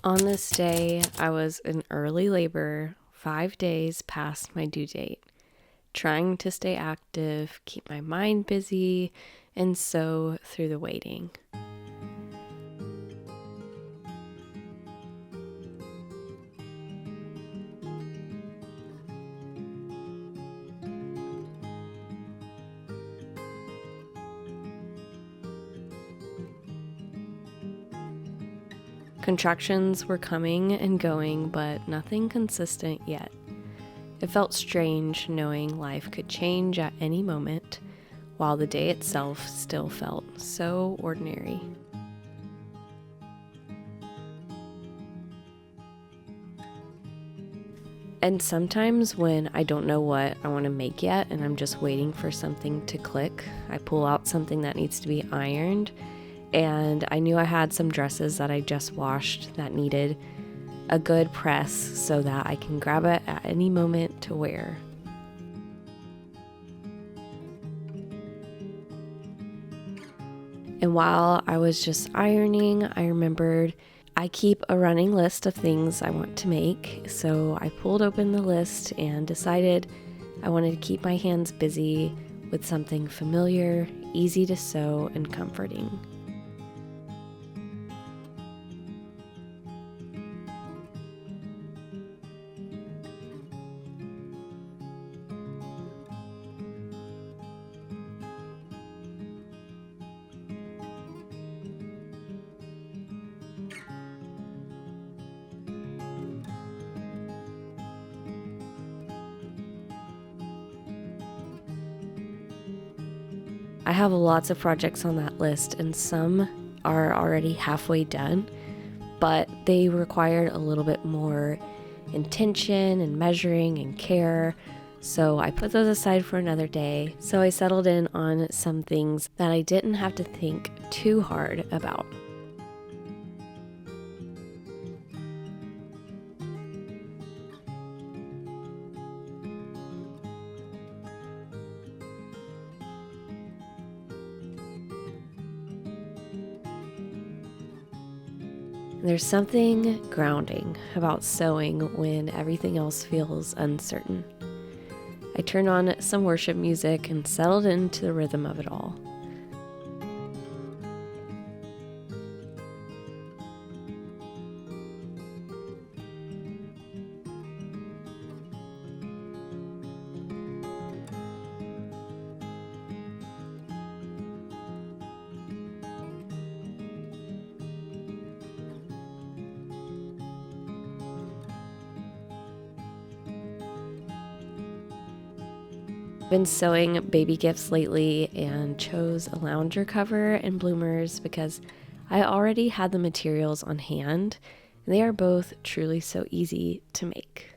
On this day, I was in early labor, 5 days past my due date, trying to stay active, keep my mind busy, and sew through the waiting. Contractions were coming and going, but nothing consistent yet. It felt strange knowing life could change at any moment, while the day itself still felt so ordinary. And sometimes when I don't know what I want to make yet and I'm just waiting for something to click, I pull out something that needs to be ironed. And I knew I had some dresses that I just washed that needed a good press so that I can grab it at any moment to wear. And while I was just ironing, I remembered I keep a running list of things I want to make. So I pulled open the list and decided I wanted to keep my hands busy with something familiar, easy to sew, and comforting. I have lots of projects on that list, and some are already halfway done, but they required a little bit more intention and measuring and care. So I put those aside for another day. So I settled in on some things that I didn't have to think too hard about. There's something grounding about sewing when everything else feels uncertain. I turned on some worship music and settled into the rhythm of it all. Been sewing baby gifts lately and chose a lounger cover and bloomers because I already had the materials on hand, and they are both truly so easy to make.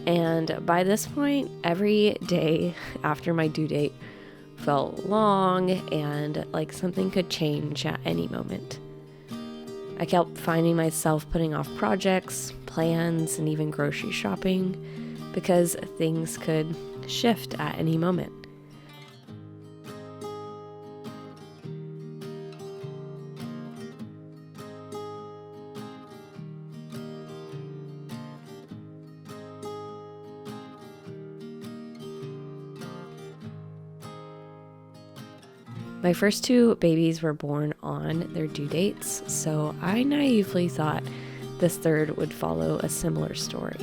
And by this point, every day after my due date felt long and like something could change at any moment. I kept finding myself putting off projects, plans, and even grocery shopping because things could shift at any moment. My first two babies were born on their due dates, so I naively thought this third would follow a similar story.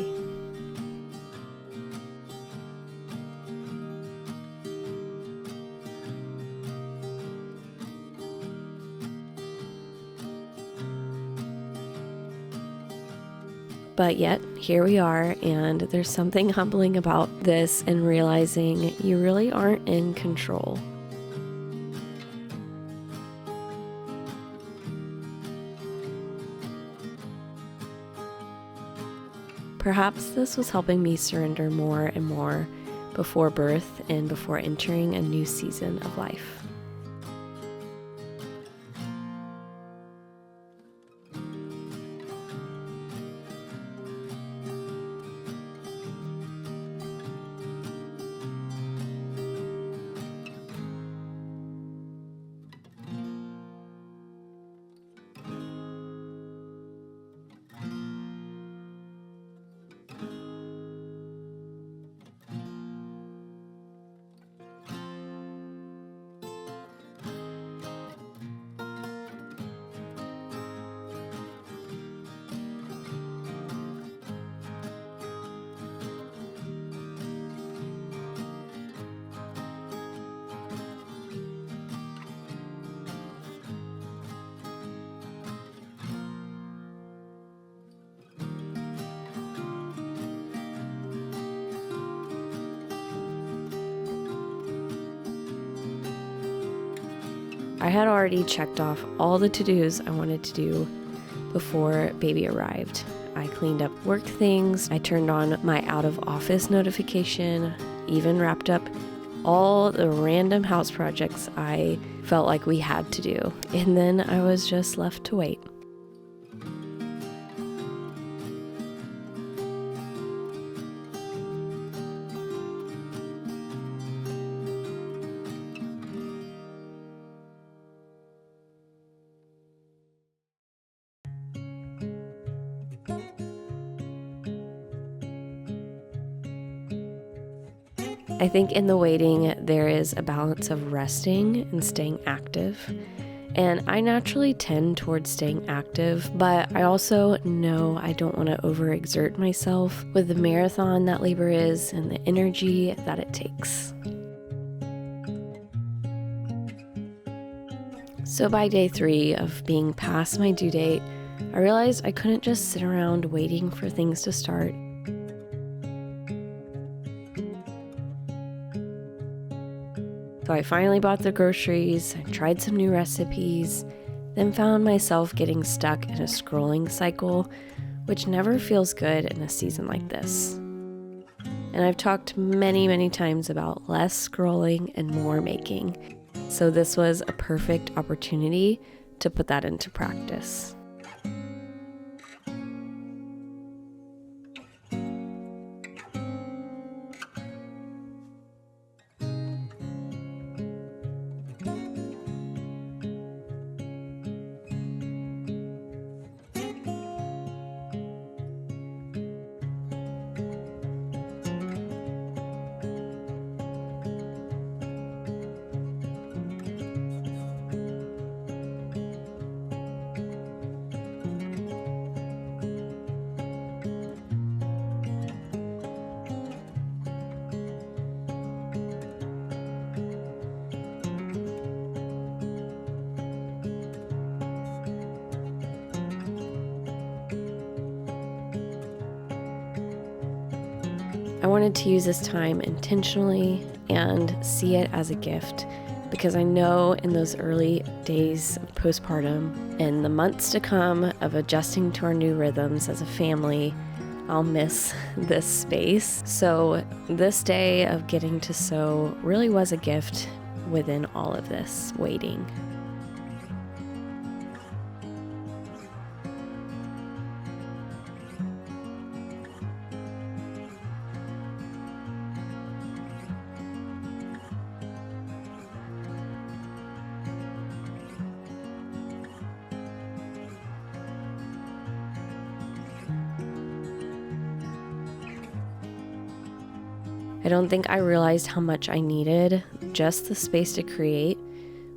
But yet, here we are, and there's something humbling about this and realizing you really aren't in control. Perhaps this was helping me surrender more and more before birth and before entering a new season of life. I had already checked off all the to-dos I wanted to do before baby arrived. I cleaned up work things, I turned on my out of office notification, even wrapped up all the random house projects I felt like we had to do. And then I was just left to wait. I think in the waiting, there is a balance of resting and staying active. And I naturally tend towards staying active, but I also know I don't want to overexert myself with the marathon that labor is and the energy that it takes. So by day 3 of being past my due date, I realized I couldn't just sit around waiting for things to start. So I finally bought the groceries, I tried some new recipes, then found myself getting stuck in a scrolling cycle, which never feels good in a season like this. And I've talked many times about less scrolling and more making. So this was a perfect opportunity to put that into practice. I wanted to use this time intentionally and see it as a gift, because I know in those early days of postpartum and the months to come of adjusting to our new rhythms as a family, I'll miss this space. So this day of getting to sew really was a gift within all of this waiting. I don't think I realized how much I needed just the space to create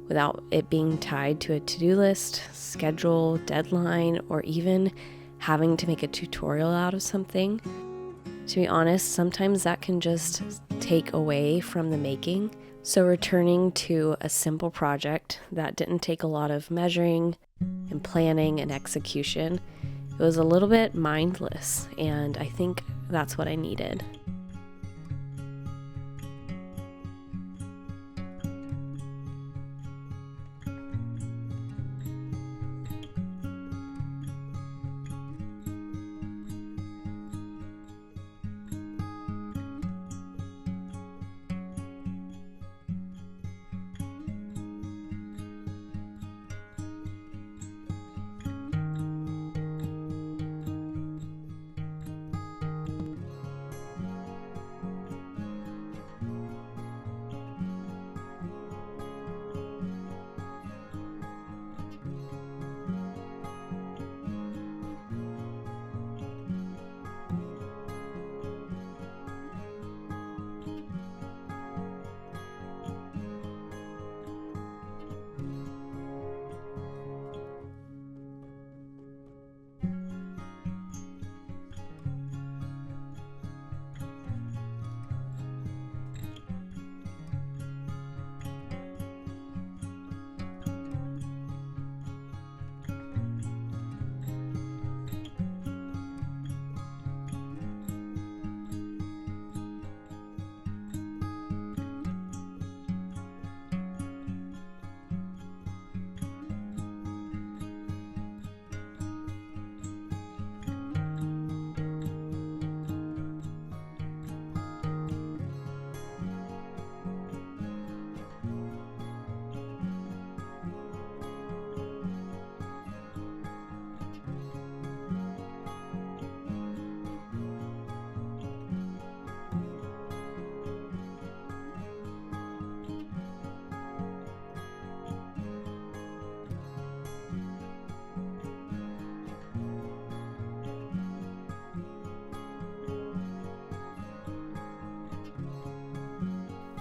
without it being tied to a to-do list, schedule, deadline, or even having to make a tutorial out of something. To be honest, sometimes that can just take away from the making. So returning to a simple project that didn't take a lot of measuring and planning and execution, it was a little bit mindless, and I think that's what I needed.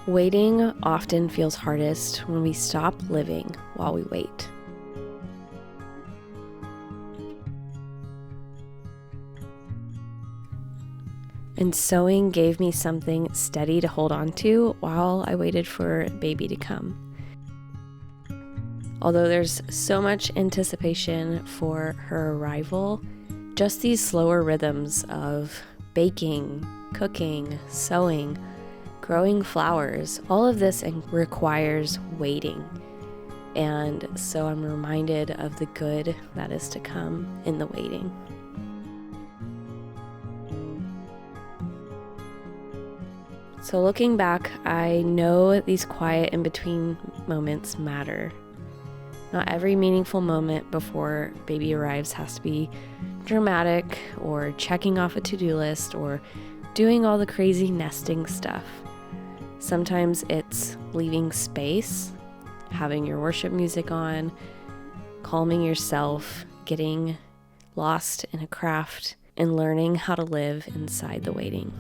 Waiting often feels hardest when we stop living while we wait. And sewing gave me something steady to hold on to while I waited for baby to come. Although there's so much anticipation for her arrival, just these slower rhythms of baking, cooking, sewing, growing flowers, all of this requires waiting. And so I'm reminded of the good that is to come in the waiting. So looking back, I know these quiet in-between moments matter. Not every meaningful moment before baby arrives has to be dramatic or checking off a to-do list or doing all the crazy nesting stuff. Sometimes it's leaving space, having your worship music on, calming yourself, getting lost in a craft, and learning how to live inside the waiting.